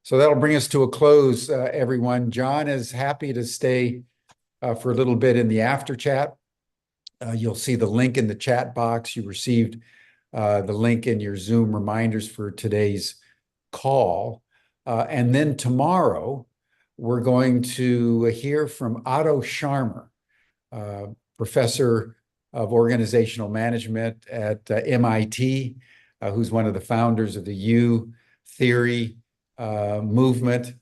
So that'll bring us to a close, everyone. John is happy to stay for a little bit in the after chat. You'll see the link in the chat box. You received the link in your Zoom reminders for today's call. And then tomorrow, we're going to hear from Otto Scharmer, professor of organizational management at MIT, who's one of the founders of the U theory movement,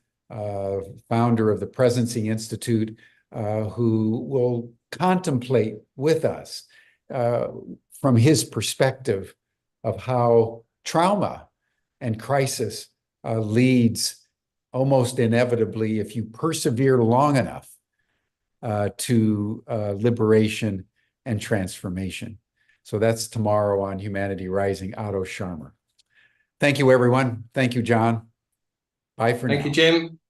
founder of the Presencing Institute, who will contemplate with us from his perspective of how trauma and crisis leads almost inevitably, if you persevere long enough, to liberation and transformation. So that's tomorrow on Humanity Rising, Otto Scharmer. Thank you, everyone. Thank you, John. Bye for now. Thank you, Jim.